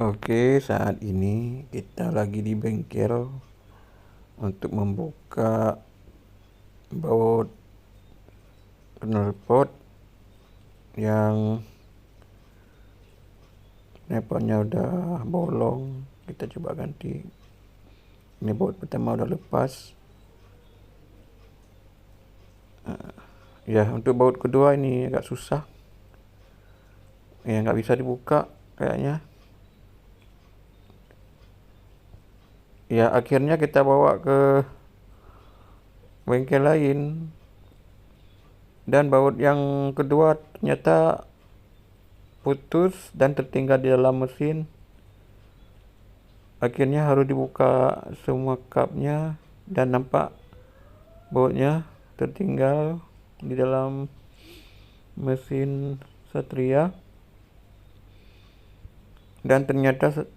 Oke, saat ini kita lagi di bengkel untuk membuka baut knalpot yang knalpotnya udah bolong. Kita coba ganti. Ini baut pertama udah lepas. Ya, untuk baut kedua ini agak susah. Ya, nggak bisa dibuka kayaknya. Ya, akhirnya kita bawa ke bengkel lain. Dan baut yang kedua ternyata putus dan tertinggal di dalam mesin. Akhirnya harus dibuka semua kapnya dan nampak bautnya tertinggal di dalam mesin Satria. Dan ternyata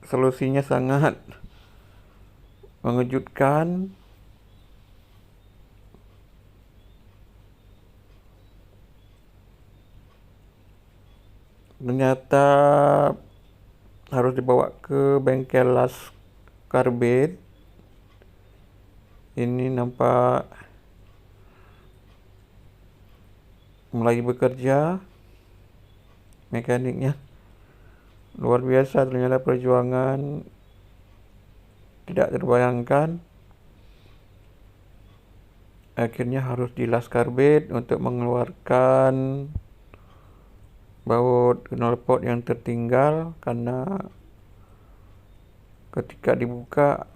solusinya sangat mengejutkan. Ternyata harus dibawa ke bengkel las karbit. Ini nampak mulai bekerja mekaniknya. Luar biasa, ternyata perjuangan tidak terbayangkan. Akhirnya harus dilas karbit untuk mengeluarkan baut knalpot yang tertinggal, karena ketika dibuka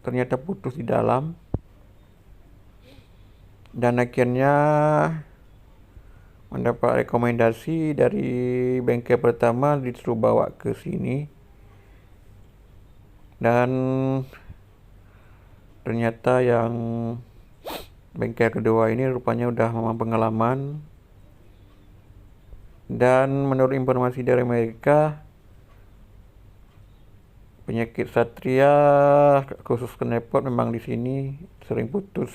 ternyata putus di dalam. Dan akhirnya mendapat rekomendasi dari bengkel pertama disuruh bawa ke sini. Dan ternyata yang bengkel kedua ini rupanya udah memang pengalaman. Dan menurut informasi dari Amerika, penyakit Satria khusus knalpot memang di sini sering putus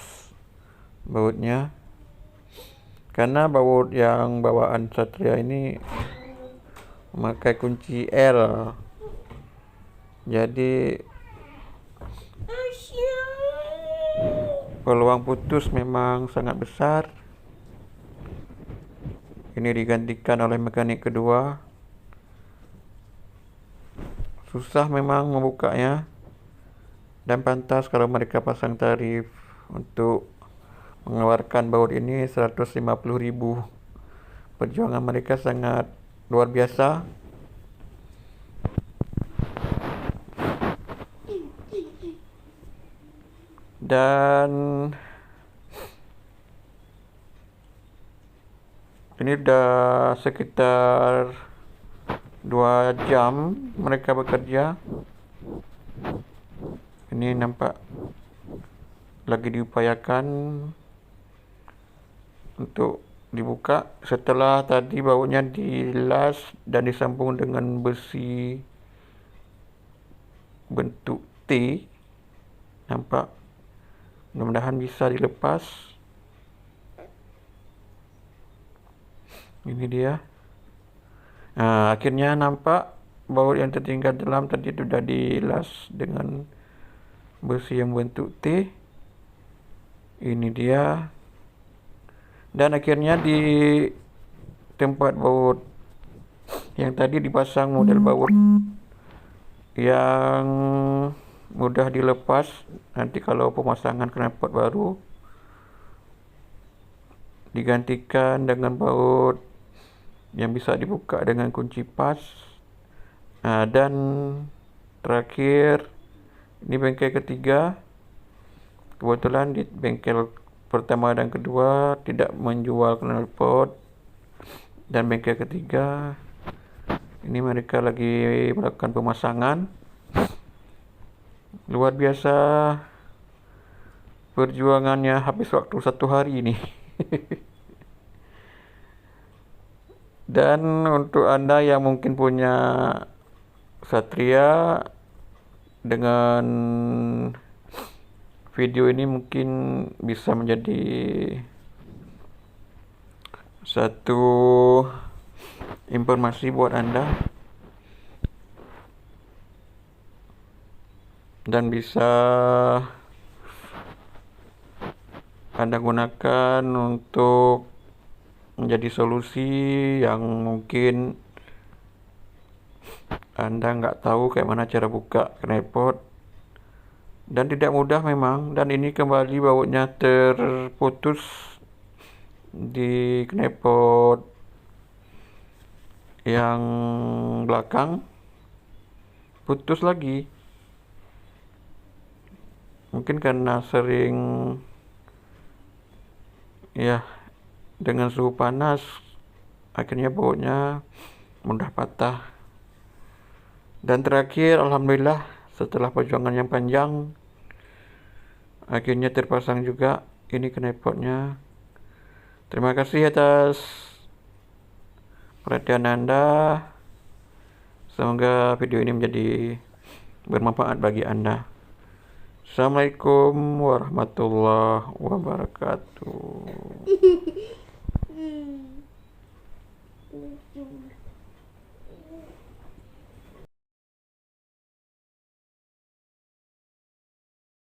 bautnya. Karena baut yang bawaan Satria ini memakai kunci L. Jadi peluang putus memang sangat besar. Ini digantikan oleh mekanik kedua. Susah memang membukanya. Dan pantas kalau mereka pasang tarif untuk mengeluarkan baut ini 150.000. Perjuangan mereka sangat luar biasa. Dan ini udah sekitar 2 jam mereka bekerja. Ini nampak lagi diupayakan untuk dibuka setelah tadi bautnya dilas dan disambung dengan besi bentuk T. Nampak, mudah-mudahan bisa dilepas. Ini dia. Akhirnya nampak baut yang tertinggal dalam tadi sudah dilas dengan besi yang bentuk T. Ini dia. Dan akhirnya di tempat baut yang tadi dipasang model baut yang mudah dilepas. Nanti kalau pemasangan knalpot baru digantikan dengan baut yang bisa dibuka dengan kunci pas. Dan terakhir, ini bengkel ketiga. Kebetulan di bengkel pertama dan kedua tidak menjual knalpot. Dan bengkel ketiga, ini mereka lagi melakukan pemasangan. Luar biasa perjuangannya, habis waktu 1 hari ini. Dan untuk Anda yang mungkin punya Satria, dengan video ini mungkin bisa menjadi satu informasi buat Anda dan bisa Anda gunakan untuk menjadi solusi yang mungkin Anda nggak tahu kayak mana cara buka knalpot, dan tidak mudah memang. Dan ini kembali bautnya terputus di knalpot yang belakang, putus lagi. Mungkin karena sering ya dengan suhu panas, akhirnya bautnya mudah patah. Dan terakhir, alhamdulillah setelah perjuangan yang panjang, akhirnya terpasang juga ini knalpotnya. Terima kasih atas perhatian Anda. Semoga video ini menjadi bermanfaat bagi Anda. Assalamualaikum warahmatullahi wabarakatuh.